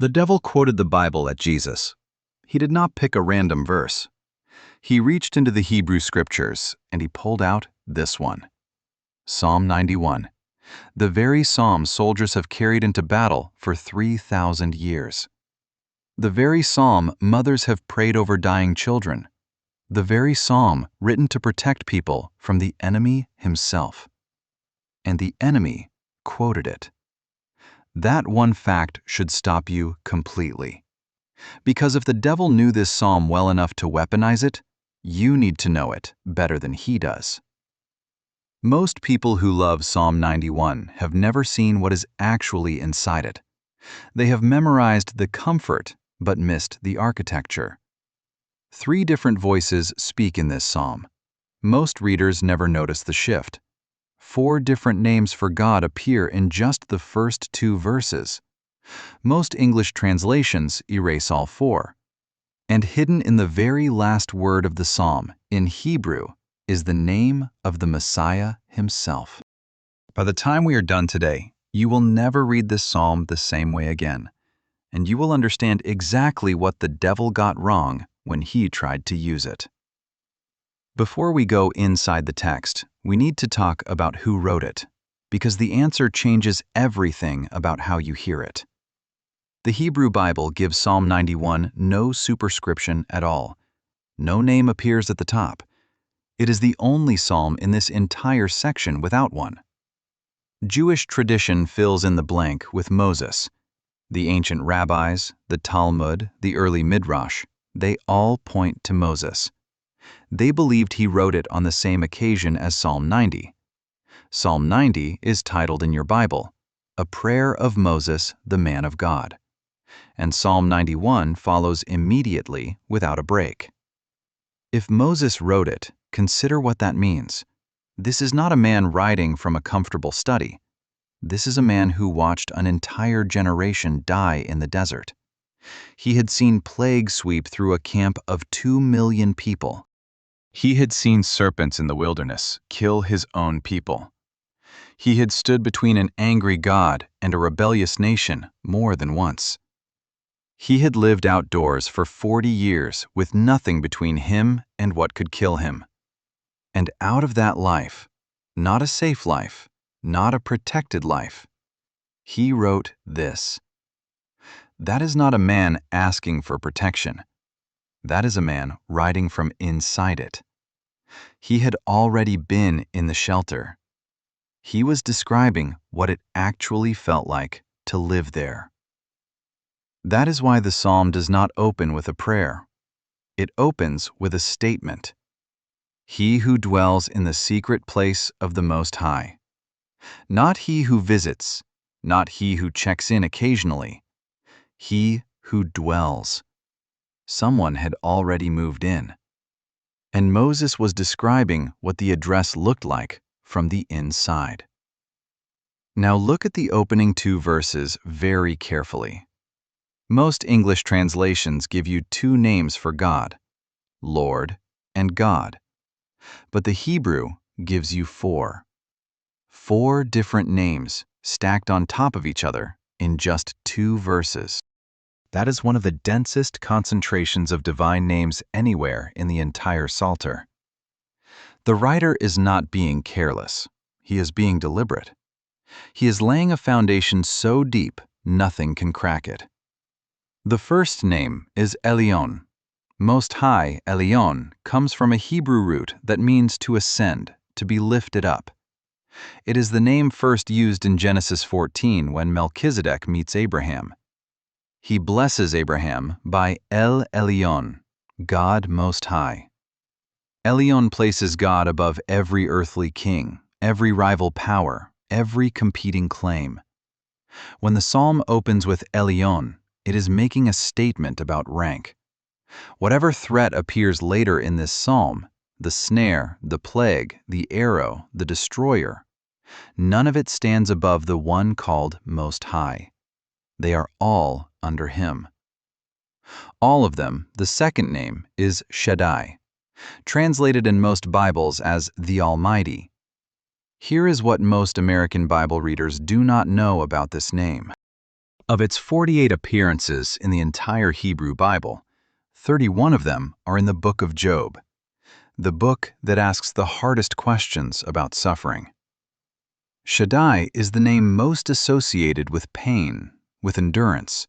The devil quoted the Bible at Jesus. He did not pick a random verse. He reached into the Hebrew scriptures and he pulled out this one. Psalm 91. The very psalm soldiers have carried into battle for 3,000 years. The very psalm mothers have prayed over dying children. The very psalm written to protect people from the enemy himself. And the enemy quoted it. That one fact should stop you completely. Because if the devil knew this psalm well enough to weaponize it, you need to know it better than he does. Most people who love Psalm 91 have never seen what is actually inside it. They have memorized the comfort but missed the architecture. 3 different voices speak in this psalm. Most readers never notice the shift. 4 different names for God appear in just the first 2 verses. Most English translations erase all 4. And hidden in the very last word of the psalm, in Hebrew, is the name of the Messiah himself. By the time we are done today, you will never read this psalm the same way again, and you will understand exactly what the devil got wrong when he tried to use it. Before we go inside the text, we need to talk about who wrote it, because the answer changes everything about how you hear it. The Hebrew Bible gives Psalm 91 no superscription at all. No name appears at the top. It is the only psalm in this entire section without one. Jewish tradition fills in the blank with Moses. The ancient rabbis, the Talmud, the early Midrash, they all point to Moses. They believed he wrote it on the same occasion as Psalm 90. Psalm 90 is titled in your Bible, A Prayer of Moses, the Man of God. And Psalm 91 follows immediately without a break. If Moses wrote it, consider what that means. This is not a man writing from a comfortable study. This is a man who watched an entire generation die in the desert. He had seen plague sweep through a camp of 2 million people. He had seen serpents in the wilderness kill his own people. He had stood between an angry God and a rebellious nation more than once. He had lived outdoors for 40 years with nothing between him and what could kill him. And out of that life, not a safe life, not a protected life, he wrote this. That is not a man asking for protection. That is a man writing from inside it. He had already been in the shelter. He was describing what it actually felt like to live there. That is why the psalm does not open with a prayer. It opens with a statement. He who dwells in the secret place of the Most High. Not he who visits, not he who checks in occasionally. He who dwells. Someone had already moved in. And Moses was describing what the address looked like from the inside. Now look at the opening 2 verses very carefully. Most English translations give you 2 names for God, Lord and God. But the Hebrew gives you 4. 4 different names stacked on top of each other in just 2 verses. That is one of the densest concentrations of divine names anywhere in the entire Psalter. The writer is not being careless. He is being deliberate. He is laying a foundation so deep, nothing can crack it. The first name is Elyon. Most High, Elyon, comes from a Hebrew root that means to ascend, to be lifted up. It is the name first used in Genesis 14 when Melchizedek meets Abraham. He blesses Abraham by El Elyon, God Most High. Elyon places God above every earthly king, every rival power, every competing claim. When the psalm opens with Elyon, it is making a statement about rank. Whatever threat appears later in this psalm, the snare, the plague, the arrow, the destroyer, none of it stands above the one called Most High. They are all under him. All of them, the second name, is Shaddai, translated in most Bibles as the Almighty. Here is what most American Bible readers do not know about this name. Of its 48 appearances in the entire Hebrew Bible, 31 of them are in the book of Job, the book that asks the hardest questions about suffering. Shaddai is the name most associated with pain, with endurance,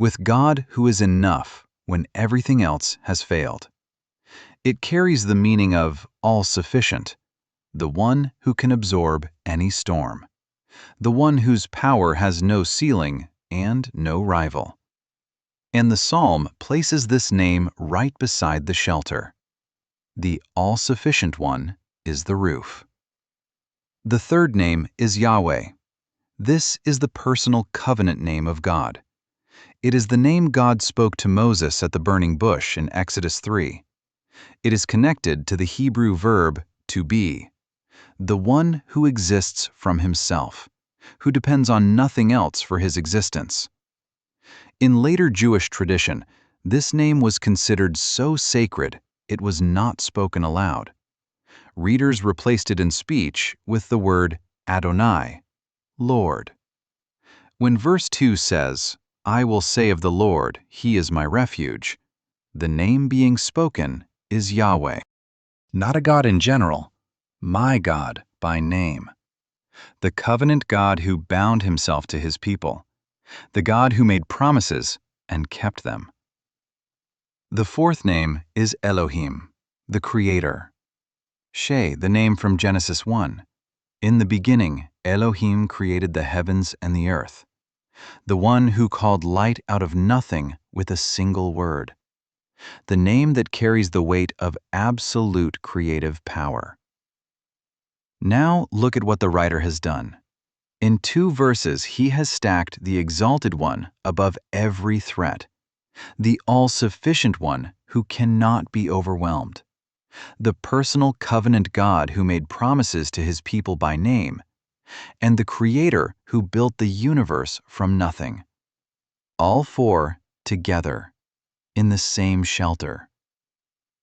with God who is enough when everything else has failed. It carries the meaning of all-sufficient, the one who can absorb any storm, the one whose power has no ceiling and no rival. And the psalm places this name right beside the shelter. The all-sufficient one is the roof. The third name is Yahweh. This is the personal covenant name of God. It is the name God spoke to Moses at the burning bush in Exodus 3. It is connected to the Hebrew verb to be, the one who exists from himself, who depends on nothing else for his existence. In later Jewish tradition, this name was considered so sacred it was not spoken aloud. Readers replaced it in speech with the word Adonai, Lord. When verse 2 says, "I will say of the Lord, He is my refuge," the name being spoken is Yahweh. Not a God in general, my God by name. The covenant God who bound himself to his people. The God who made promises and kept them. The fourth name is Elohim, the Creator. She, the name from Genesis 1. In the beginning, Elohim created the heavens and the earth. The one who called light out of nothing with a single word. The name that carries the weight of absolute creative power. Now look at what the writer has done. In 2 verses, he has stacked the Exalted One above every threat, the all-sufficient One who cannot be overwhelmed, the personal covenant God who made promises to his people by name, and the Creator who built the universe from nothing. All 4 together, in the same shelter.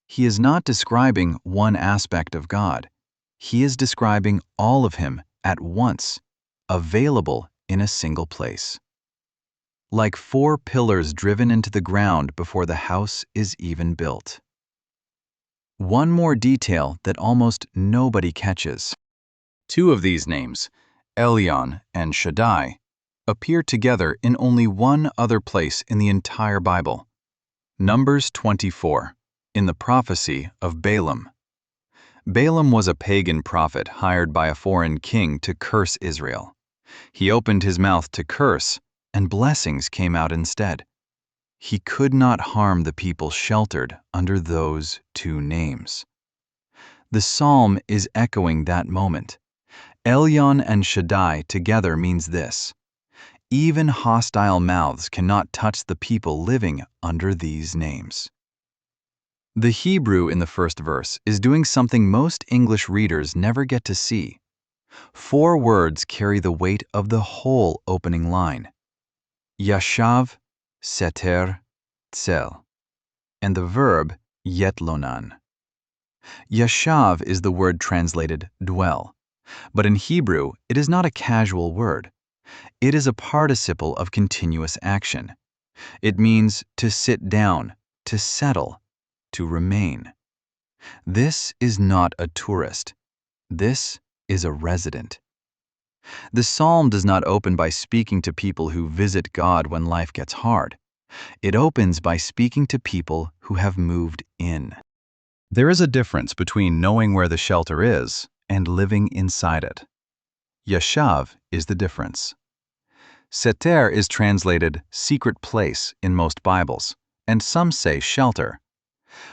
He is not describing one aspect of God. He is describing all of him at once, available in a single place. Like 4 pillars driven into the ground before the house is even built. One more detail that almost nobody catches. 2 of these names, Elyon and Shaddai, appear together in only one other place in the entire Bible. Numbers 24, in the prophecy of Balaam. Balaam was a pagan prophet hired by a foreign king to curse Israel. He opened his mouth to curse, and blessings came out instead. He could not harm the people sheltered under those 2 names. The psalm is echoing that moment. Elyon and Shaddai together means this: even hostile mouths cannot touch the people living under these names. The Hebrew in the first verse is doing something most English readers never get to see. 4 words carry the weight of the whole opening line. Yashav, Seter, Tzel, and the verb yetlonan. Yashav is the word translated dwell, but in Hebrew it is not a casual word. It is a participle of continuous action. It means to sit down, to settle, to remain. This is not a tourist. This is a resident. The psalm does not open by speaking to people who visit God when life gets hard. It opens by speaking to people who have moved in. There is a difference between knowing where the shelter is and living inside it. Yashav is the difference. Seter is translated secret place in most Bibles, and some say shelter.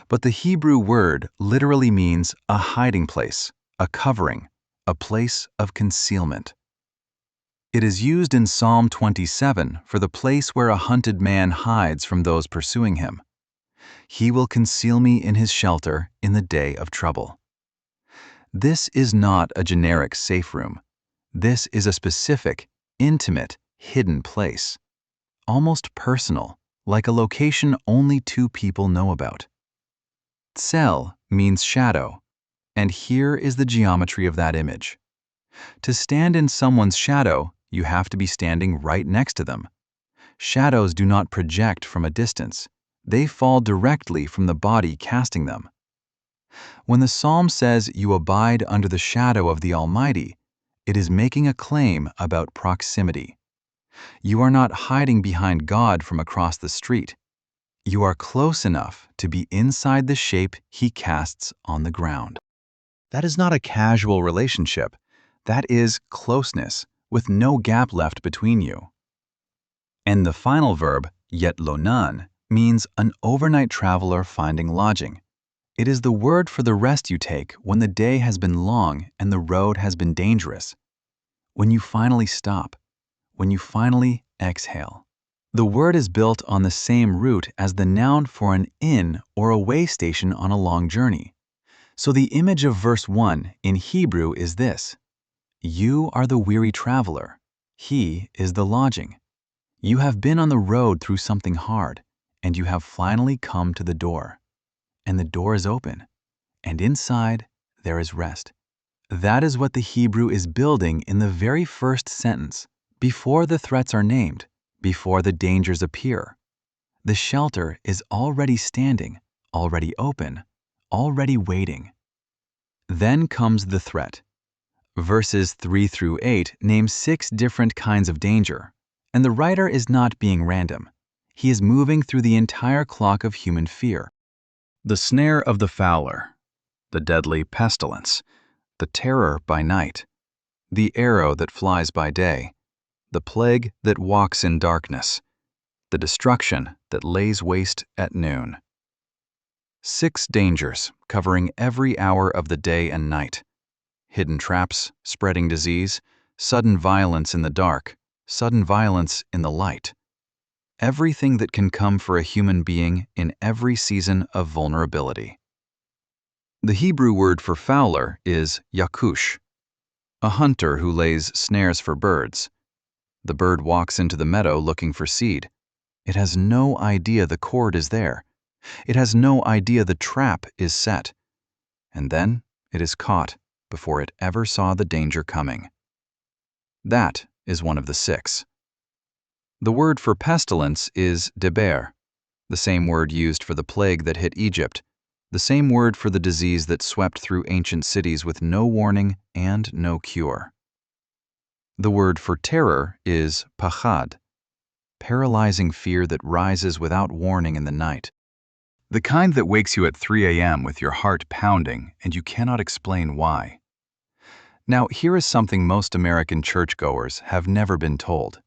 But the Hebrew word literally means a hiding place, a covering, a place of concealment. It is used in Psalm 27 for the place where a hunted man hides from those pursuing him. He will conceal me in his shelter in the day of trouble. This is not a generic safe room. This is a specific, intimate, hidden place, almost personal, like a location only 2 people know about. Tzel means shadow, and here is the geometry of that image. To stand in someone's shadow, you have to be standing right next to them. Shadows do not project from a distance. They fall directly from the body casting them. When the psalm says you abide under the shadow of the Almighty, it is making a claim about proximity. You are not hiding behind God from across the street. You are close enough to be inside the shape He casts on the ground. That is not a casual relationship. That is closeness, with no gap left between you. And the final verb, yetlonan, means an overnight traveler finding lodging. It is the word for the rest you take when the day has been long and the road has been dangerous. When you finally stop. When you finally exhale. The word is built on the same root as the noun for an inn or a way station on a long journey. So the image of verse 1 in Hebrew is this: you are the weary traveler. He is the lodging. You have been on the road through something hard, and you have finally come to the door. And the door is open, and inside there is rest. That is what the Hebrew is building in the very first sentence, before the threats are named, before the dangers appear. The shelter is already standing, already open, already waiting. Then comes the threat. Verses 3 through 8 name 6 different kinds of danger, and the writer is not being random. He is moving through the entire clock of human fear. The snare of the fowler, the deadly pestilence, the terror by night, the arrow that flies by day, the plague that walks in darkness, the destruction that lays waste at noon. 6 dangers covering every hour of the day and night. Hidden traps, spreading disease, sudden violence in the dark, sudden violence in the light. Everything that can come for a human being in every season of vulnerability. The Hebrew word for fowler is yakush, a hunter who lays snares for birds. The bird walks into the meadow looking for seed. It has no idea the cord is there. It has no idea the trap is set. And then it is caught before it ever saw the danger coming. That is one of the 6. The word for pestilence is deber, the same word used for the plague that hit Egypt, the same word for the disease that swept through ancient cities with no warning and no cure. The word for terror is pachad, paralyzing fear that rises without warning in the night. The kind that wakes you at 3 a.m. with your heart pounding and you cannot explain why. Now, here is something most American churchgoers have never been told.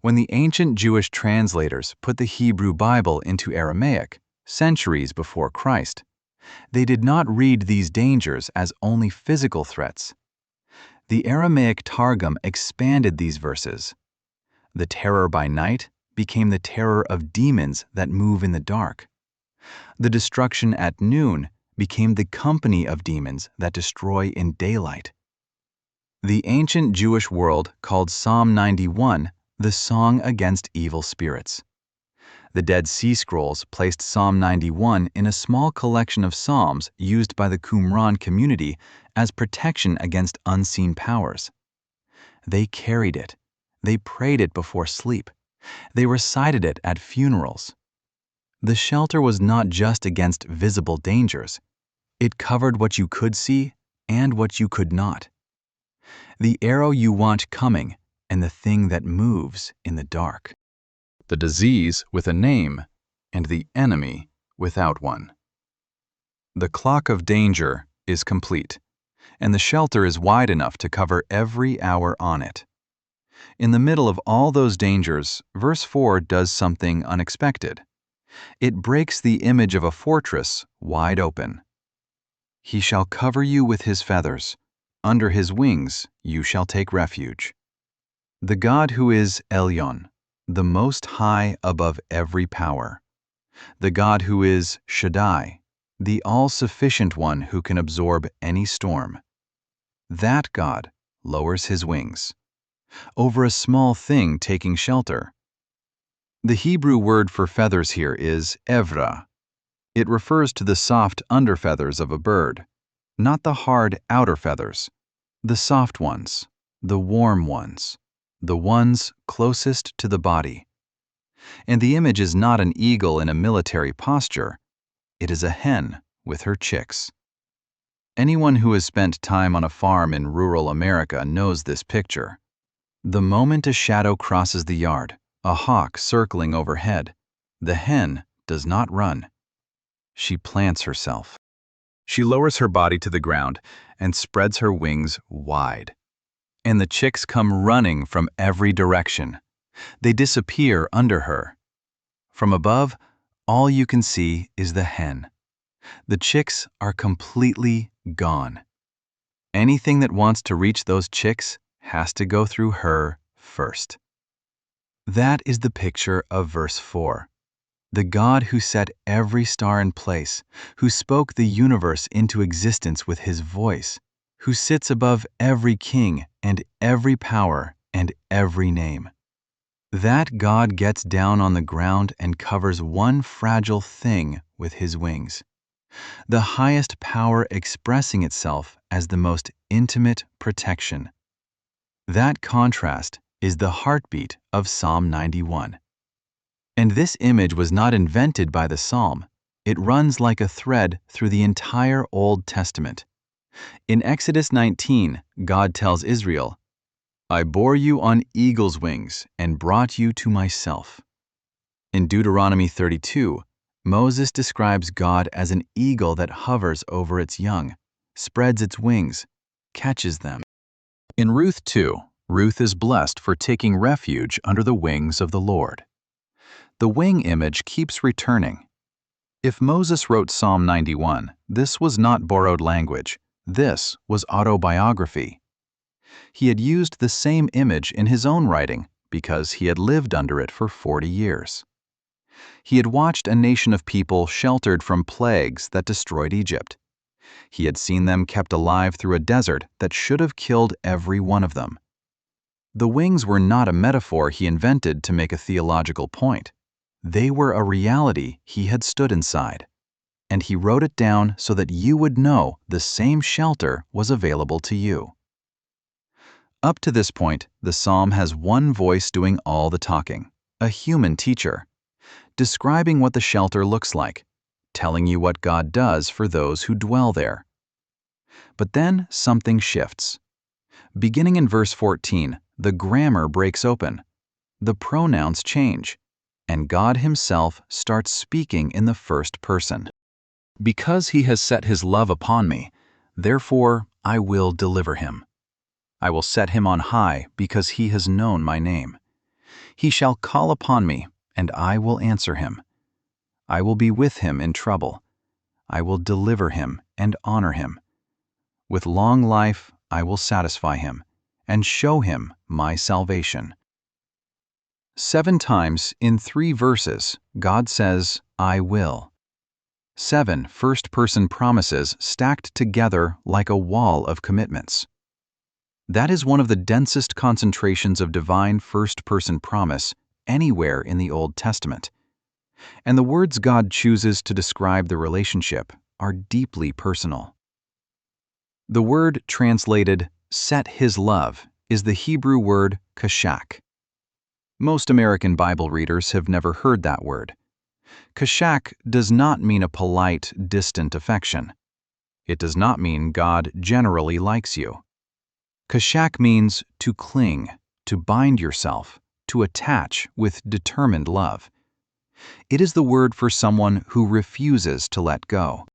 When the ancient Jewish translators put the Hebrew Bible into Aramaic, centuries before Christ, they did not read these dangers as only physical threats. The Aramaic Targum expanded these verses. The terror by night became the terror of demons that move in the dark. The destruction at noon became the company of demons that destroy in daylight. The ancient Jewish world called Psalm 91 the song against evil spirits. The Dead Sea Scrolls placed Psalm 91 in a small collection of psalms used by the Qumran community as protection against unseen powers. They carried it. They prayed it before sleep. They recited it at funerals. The shelter was not just against visible dangers. It covered what you could see and what you could not. The arrow you want coming and the thing that moves in the dark. The disease with a name and the enemy without one. The clock of danger is complete, and the shelter is wide enough to cover every hour on it. In the middle of all those dangers, verse 4 does something unexpected. It breaks the image of a fortress wide open. He shall cover you with his feathers. Under his wings you shall take refuge. The God who is Elyon, the Most High above every power. The God who is Shaddai, the all-sufficient one who can absorb any storm. That God lowers his wings over a small thing taking shelter. The Hebrew word for feathers here is evra. It refers to the soft underfeathers of a bird, not the hard outer feathers, the soft ones, the warm ones, the ones closest to the body. And the image is not an eagle in a military posture. It is a hen with her chicks. Anyone who has spent time on a farm in rural America knows this picture. The moment a shadow crosses the yard, a hawk circling overhead, the hen does not run. She plants herself. She lowers her body to the ground and spreads her wings wide. And the chicks come running from every direction. They disappear under her. From above, all you can see is the hen. The chicks are completely gone. Anything that wants to reach those chicks has to go through her first. That is the picture of verse 4. The God who set every star in place, who spoke the universe into existence with his voice, who sits above every king and every power and every name. That God gets down on the ground and covers one fragile thing with his wings. The highest power expressing itself as the most intimate protection. That contrast is the heartbeat of Psalm 91. And this image was not invented by the psalm. It runs like a thread through the entire Old Testament. In Exodus 19, God tells Israel, "I bore you on eagle's wings and brought you to myself." In Deuteronomy 32, Moses describes God as an eagle that hovers over its young, spreads its wings, catches them. In Ruth 2, Ruth is blessed for taking refuge under the wings of the Lord. The wing image keeps returning. If Moses wrote Psalm 91, this was not borrowed language. This was autobiography. He had used the same image in his own writing because he had lived under it for 40 years. He had watched a nation of people sheltered from plagues that destroyed Egypt. He had seen them kept alive through a desert that should have killed every one of them. The wings were not a metaphor he invented to make a theological point. They were a reality he had stood inside. And he wrote it down so that you would know the same shelter was available to you. Up to this point, the psalm has one voice doing all the talking, a human teacher, describing what the shelter looks like, telling you what God does for those who dwell there. But then something shifts. Beginning in verse 14, the grammar breaks open. The pronouns change, and God himself starts speaking in the first person. Because he has set his love upon me, therefore I will deliver him. I will set him on high because he has known my name. He shall call upon me, and I will answer him. I will be with him in trouble. I will deliver him and honor him. With long life I will satisfy him and show him my salvation. 7 times in 3 verses, God says, I will. 7 first-person promises stacked together like a wall of commitments. That is one of the densest concentrations of divine first-person promise anywhere in the Old Testament. And the words God chooses to describe the relationship are deeply personal. The word translated, set his love, is the Hebrew word kashak. Most American Bible readers have never heard that word. Kashak does not mean a polite, distant affection. It does not mean God generally likes you. Kashak means to cling, to bind yourself, to attach with determined love. It is the word for someone who refuses to let go.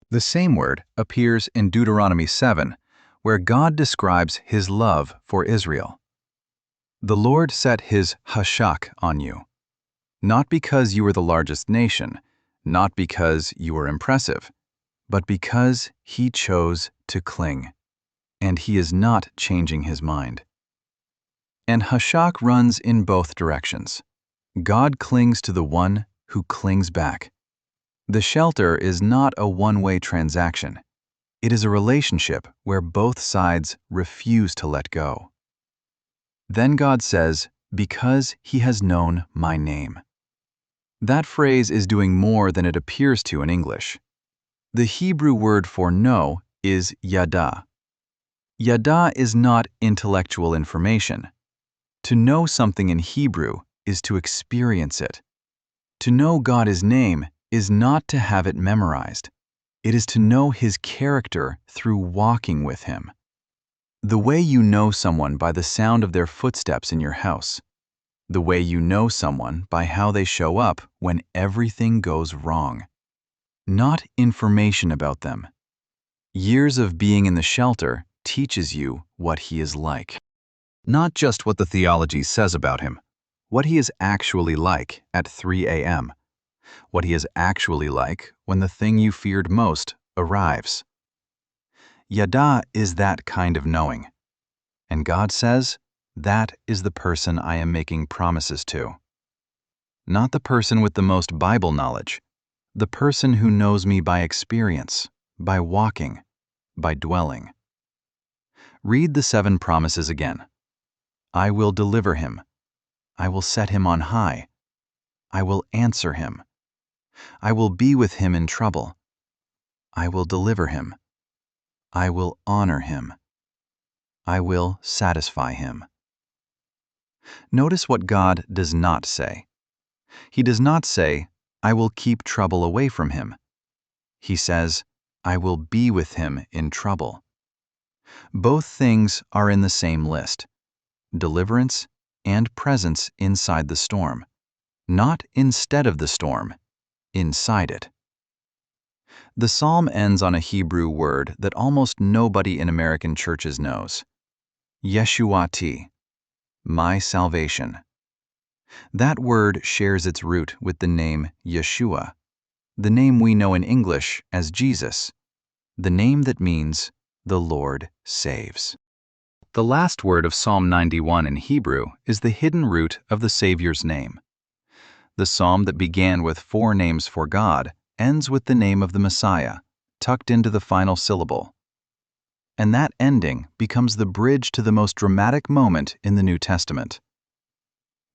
The same word appears in Deuteronomy 7, where God describes his love for Israel. The Lord set his hashak on you, not because you were the largest nation, not because you were impressive, but because he chose to cling. And he is not changing his mind. And hashak runs in both directions. God clings to the one who clings back. The shelter is not a one-way transaction. It is a relationship where both sides refuse to let go. Then God says, because he has known my name. That phrase is doing more than it appears to in English. The Hebrew word for know is yada. Yada is not intellectual information. To know something in Hebrew is to experience it. To know God's name is not to have it memorized. It is to know His character through walking with Him. The way you know someone by the sound of their footsteps in your house. The way you know someone by how they show up when everything goes wrong. Not information about them. Years of being in the shelter teaches you what He is like. Not just what the theology says about Him, what He is actually like at 3 a.m., what He is actually like when the thing you feared most arrives. Yada is that kind of knowing. And God says, that is the person I am making promises to. Not the person with the most Bible knowledge, the person who knows me by experience, by walking, by dwelling. Read the 7 promises again. I will deliver him. I will set him on high. I will answer him. I will be with him in trouble. I will deliver him. I will honor him. I will satisfy him. Notice what God does not say. He does not say, I will keep trouble away from him. He says, I will be with him in trouble. Both things are in the same list: deliverance and presence inside the storm. Not instead of the storm, inside it. The psalm ends on a Hebrew word that almost nobody in American churches knows. Yeshuati, my salvation. That word shares its root with the name Yeshua, the name we know in English as Jesus, the name that means the Lord saves. The last word of Psalm 91 in Hebrew is the hidden root of the Savior's name. The psalm that began with 4 names for God ends with the name of the Messiah, tucked into the final syllable. And that ending becomes the bridge to the most dramatic moment in the New Testament.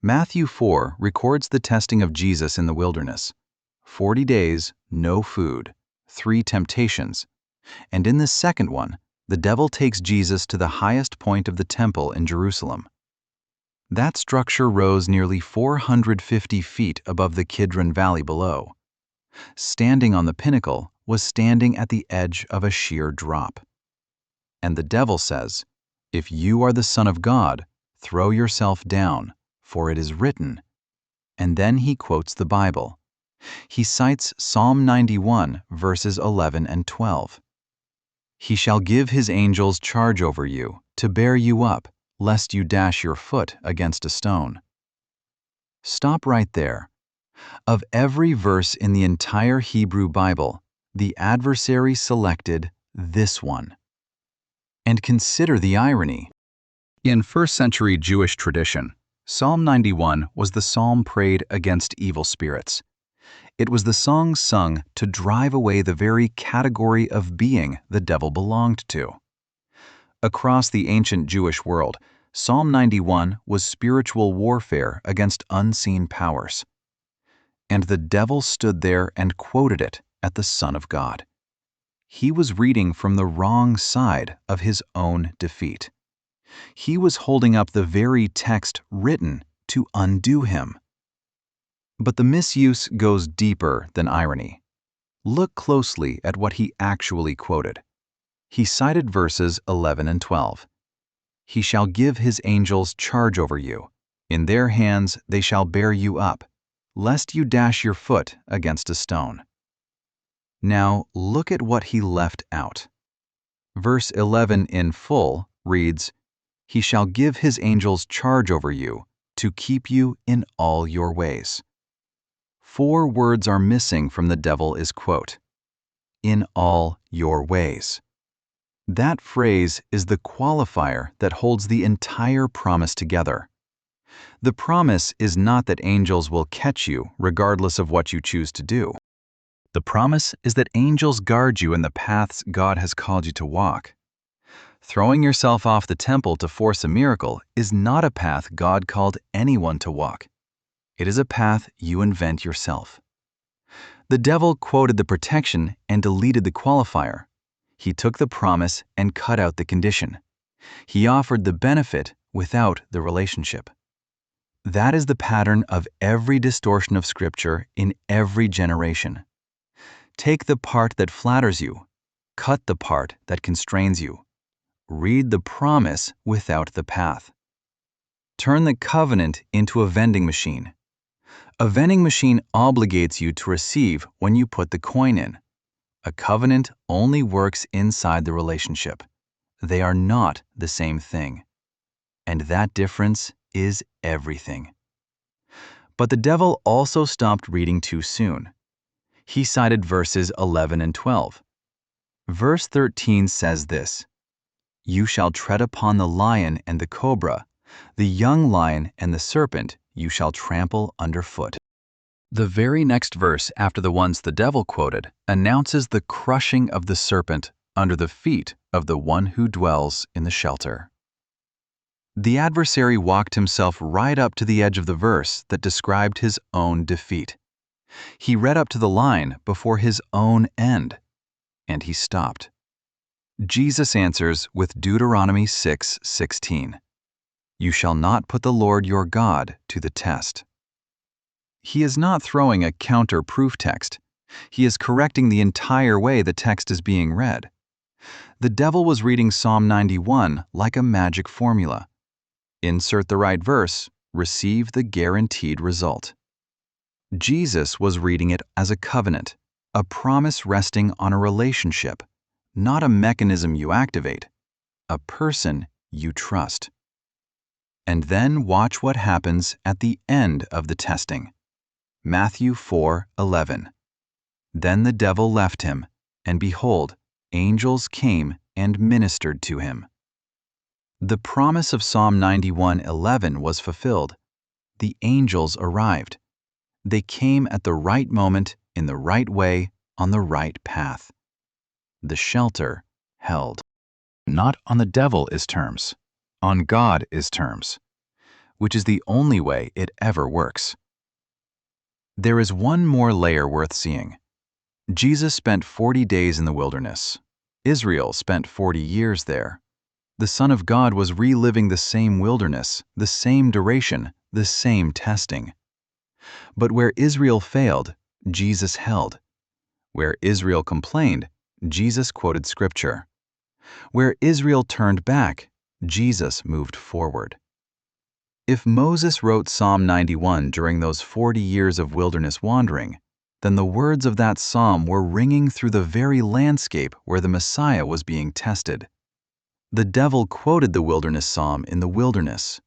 Matthew 4 records the testing of Jesus in the wilderness. 40 days, no food, 3 temptations. And in this second one, the devil takes Jesus to the highest point of the temple in Jerusalem. That structure rose nearly 450 feet above the Kidron Valley below. Standing on the pinnacle was standing at the edge of a sheer drop. And the devil says, if you are the Son of God, throw yourself down, for it is written. And then he quotes the Bible. He cites Psalm 91, verses 11 and 12. He shall give his angels charge over you, to bear you up, lest you dash your foot against a stone. Stop right there. Of every verse in the entire Hebrew Bible, the adversary selected this one. And consider the irony. In first-century Jewish tradition, Psalm 91 was the psalm prayed against evil spirits. It was the song sung to drive away the very category of being the devil belonged to. Across the ancient Jewish world, Psalm 91 was spiritual warfare against unseen powers. And the devil stood there and quoted it at the Son of God. He was reading from the wrong side of his own defeat. He was holding up the very text written to undo him. But the misuse goes deeper than irony. Look closely at what he actually quoted. He cited verses 11 and 12. He shall give his angels charge over you. In their hands they shall bear you up, lest you dash your foot against a stone. Now look at what he left out. Verse 11 in full reads, He shall give his angels charge over you, to keep you in all your ways. 4 words are missing from the devil is quote, in all your ways. That phrase is the qualifier that holds the entire promise together. The promise is not that angels will catch you regardless of what you choose to do. The promise is that angels guard you in the paths God has called you to walk. Throwing yourself off the temple to force a miracle is not a path God called anyone to walk. It is a path you invent yourself. The devil quoted the protection and deleted the qualifier. He took the promise and cut out the condition. He offered the benefit without the relationship. That is the pattern of every distortion of Scripture in every generation. Take the part that flatters you, cut the part that constrains you. Read the promise without the path. Turn the covenant into a vending machine. A vending machine obligates you to receive when you put the coin in. A covenant only works inside the relationship. They are not the same thing. And that difference is everything. But the devil also stopped reading too soon. He cited verses 11 and 12. Verse 13 says this, "You shall tread upon the lion and the cobra, the young lion and the serpent you shall trample underfoot." The very next verse after the ones the devil quoted announces the crushing of the serpent under the feet of the one who dwells in the shelter. The adversary walked himself right up to the edge of the verse that described his own defeat. He read up to the line before his own end, and he stopped. Jesus answers with Deuteronomy 6:16. "You shall not put the Lord your God to the test." He is not throwing a counter-proof text. He is correcting the entire way the text is being read. The devil was reading Psalm 91 like a magic formula. Insert the right verse, receive the guaranteed result. Jesus was reading it as a covenant, a promise resting on a relationship, not a mechanism you activate, a person you trust. And then watch what happens at the end of the testing. Matthew 4:11. Then the devil left him, and behold, angels came and ministered to him. The promise of Psalm 91:11 was fulfilled. The angels arrived. They came at the right moment, in the right way, on the right path. The shelter held. Not on the devil is terms, on God is terms, which is the only way it ever works. There is one more layer worth seeing. Jesus spent 40 days in the wilderness. Israel spent 40 years there. The Son of God was reliving the same wilderness, the same duration, the same testing. But where Israel failed, Jesus held. Where Israel complained, Jesus quoted Scripture. Where Israel turned back, Jesus moved forward. If Moses wrote Psalm 91 during those 40 years of wilderness wandering, then the words of that psalm were ringing through the very landscape where the Messiah was being tested. The devil quoted the wilderness psalm in the wilderness.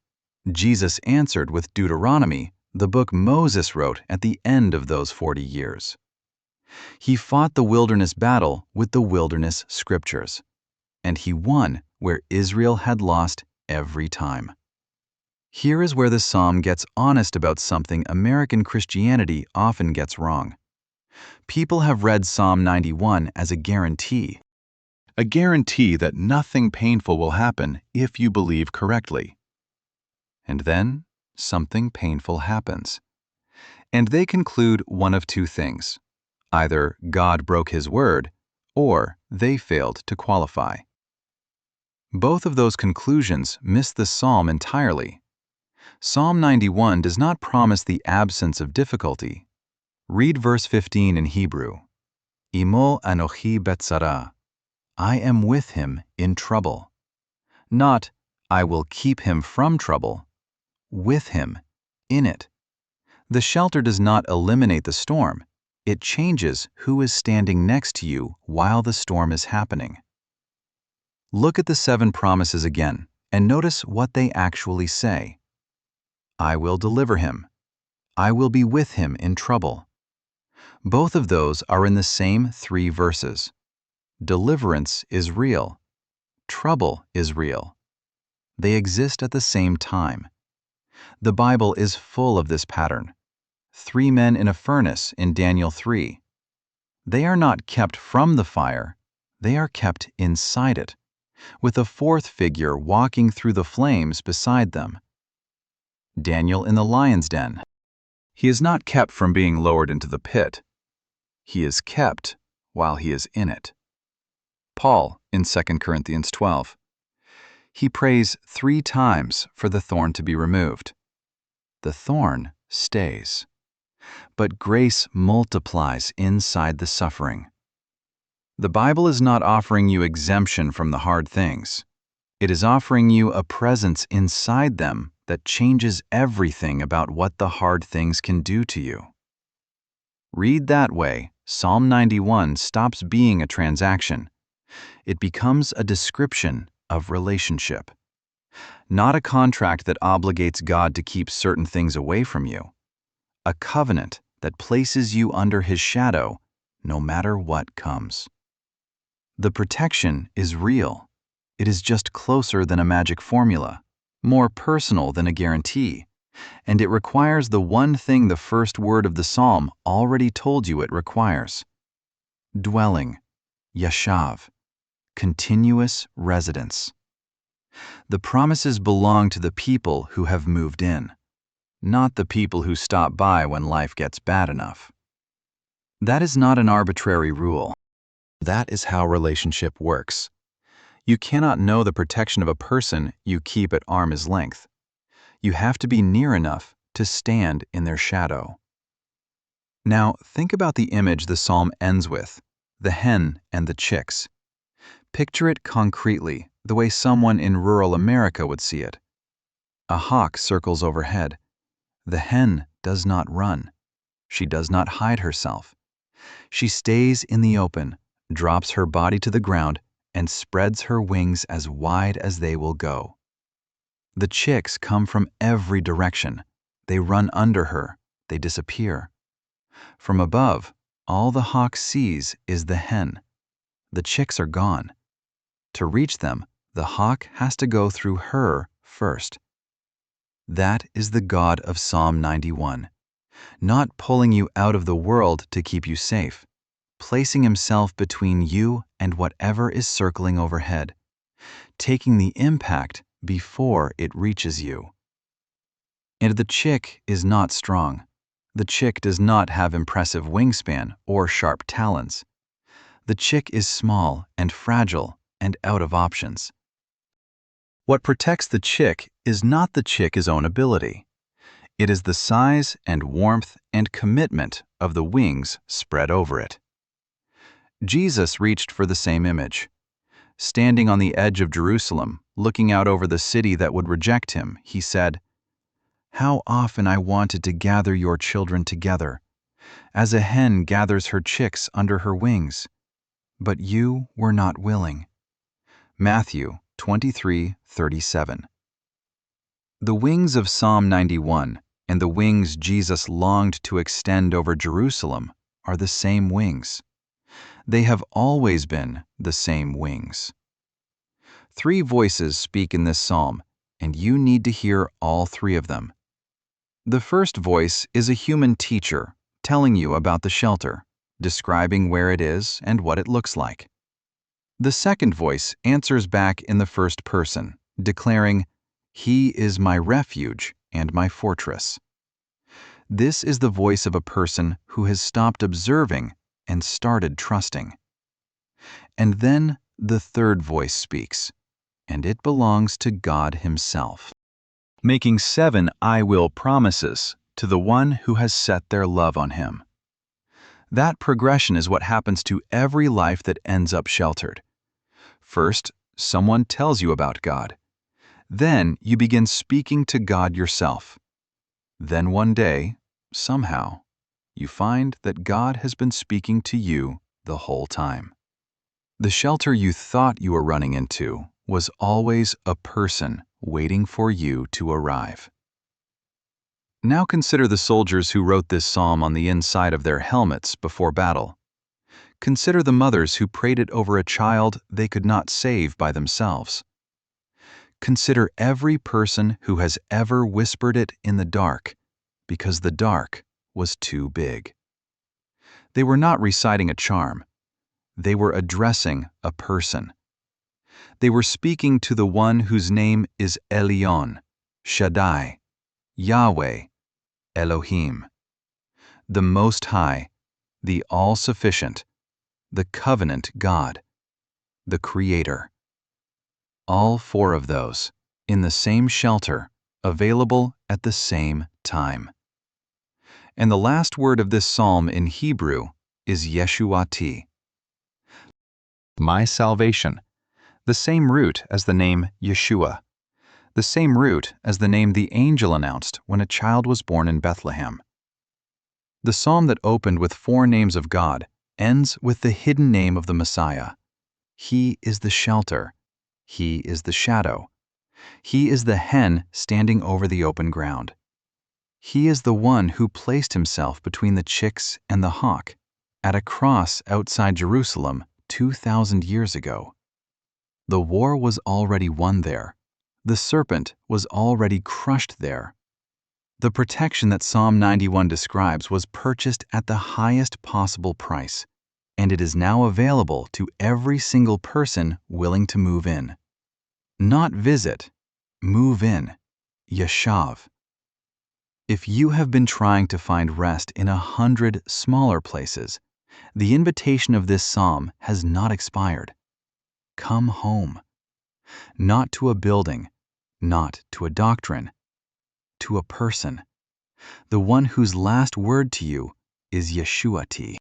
Jesus answered with Deuteronomy, the book Moses wrote at the end of those 40 years. He fought the wilderness battle with the wilderness scriptures, and he won where Israel had lost every time. Here is where the psalm gets honest about something American Christianity often gets wrong. People have read Psalm 91 as a guarantee that nothing painful will happen if you believe correctly. And then something painful happens. And they conclude one of two things. Either God broke his word, or they failed to qualify. Both of those conclusions miss the psalm entirely. Psalm 91 does not promise the absence of difficulty. Read verse 15 in Hebrew. Imo anochi betzara. I am with him in trouble. Not, I will keep him from trouble. With him, in it. The shelter does not eliminate the storm. It changes who is standing next to you while the storm is happening. Look at the 7 promises again and notice what they actually say. I will deliver him. I will be with him in trouble. Both of those are in the same 3 verses. Deliverance is real. Trouble is real. They exist at the same time. The Bible is full of this pattern. 3 men in a furnace in Daniel 3. They are not kept from the fire, they are kept inside it, with a 4th figure walking through the flames beside them. Daniel in the lion's den. He is not kept from being lowered into the pit. He is kept while he is in it. Paul in 2 Corinthians 12. He prays 3 times for the thorn to be removed. The thorn stays. But grace multiplies inside the suffering. The Bible is not offering you exemption from the hard things. It is offering you a presence inside them that changes everything about what the hard things can do to you. Read that way, Psalm 91 stops being a transaction. It becomes a description of relationship. Not a contract that obligates God to keep certain things away from you. A covenant that places you under His shadow no matter what comes. The protection is real. It is just closer than a magic formula, more personal than a guarantee, and it requires the one thing the first word of the psalm already told you it requires. Dwelling, yashav, continuous residence. The promises belong to the people who have moved in, not the people who stop by when life gets bad enough. That is not an arbitrary rule. That is how relationship works. You cannot know the protection of a person you keep at arm's length. You have to be near enough to stand in their shadow. Now, think about the image the psalm ends with, the hen and the chicks. Picture it concretely, the way someone in rural America would see it. A hawk circles overhead. The hen does not run. She does not hide herself. She stays in the open, drops her body to the ground, and spreads her wings as wide as they will go. The chicks come from every direction. They run under her. They disappear. From above, all the hawk sees is the hen. The chicks are gone. To reach them, the hawk has to go through her first. That is the God of Psalm 91, not pulling you out of the world to keep you safe, placing Himself between you and whatever is circling overhead, taking the impact before it reaches you. And the chick is not strong. The chick does not have impressive wingspan or sharp talons. The chick is small and fragile and out of options. What protects the chick is not the chick's own ability. It is the size and warmth and commitment of the wings spread over it. Jesus reached for the same image. Standing on the edge of Jerusalem, looking out over the city that would reject Him, He said, "How often I wanted to gather your children together, as a hen gathers her chicks under her wings, but you were not willing." Matthew 23:37. The wings of Psalm 91 and the wings Jesus longed to extend over Jerusalem are the same wings. They have always been the same wings. 3 voices speak in this psalm, and you need to hear all 3 of them. The first voice is a human teacher telling you about the shelter, describing where it is and what it looks like. The second voice answers back in the first person, declaring, "He is my refuge and my fortress." This is the voice of a person who has stopped observing and started trusting. And then the third voice speaks, and it belongs to God Himself, making 7 "I will" promises to the one who has set their love on Him. That progression is what happens to every life that ends up sheltered. First, someone tells you about God. Then you begin speaking to God yourself. Then one day, somehow, you find that God has been speaking to you the whole time. The shelter you thought you were running into was always a person waiting for you to arrive. Now consider the soldiers who wrote this psalm on the inside of their helmets before battle. Consider the mothers who prayed it over a child they could not save by themselves. Consider every person who has ever whispered it in the dark because the dark was too big. They were not reciting a charm. They were addressing a person. They were speaking to the one whose name is Elyon, Shaddai, Yahweh, Elohim, the Most High, the All-Sufficient, the Covenant God, the Creator. All 4 of those, in the same shelter, available at the same time. And the last word of this psalm in Hebrew is Yeshuati, my salvation, the same root as the name Yeshua, the same root as the name the angel announced when a child was born in Bethlehem. The psalm that opened with 4 names of God ends with the hidden name of the Messiah. He is the shelter. He is the shadow. He is the hen standing over the open ground. He is the one who placed himself between the chicks and the hawk at a cross outside Jerusalem 2,000 years ago. The war was already won there. The serpent was already crushed there. The protection that Psalm 91 describes was purchased at the highest possible price, and it is now available to every single person willing to move in. Not visit, move in, yeshav. If you have been trying to find rest in 100 smaller places, the invitation of this psalm has not expired. Come home. Not to a building, not to a doctrine, to a person, the one whose last word to you is Yeshuati.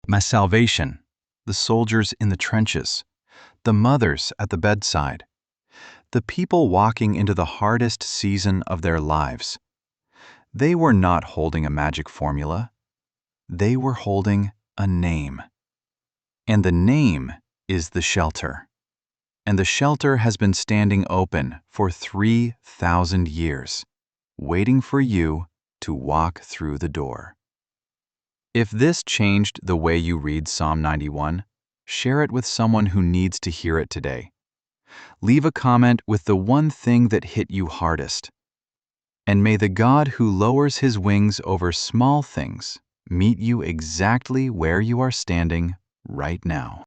My salvation, the soldiers in the trenches, the mothers at the bedside, the people walking into the hardest season of their lives. They were not holding a magic formula. They were holding a name. And the name is the shelter. And the shelter has been standing open for 3,000 years, waiting for you to walk through the door. If this changed the way you read Psalm 91, share it with someone who needs to hear it today. Leave a comment with the one thing that hit you hardest. And may the God who lowers his wings over small things meet you exactly where you are standing right now.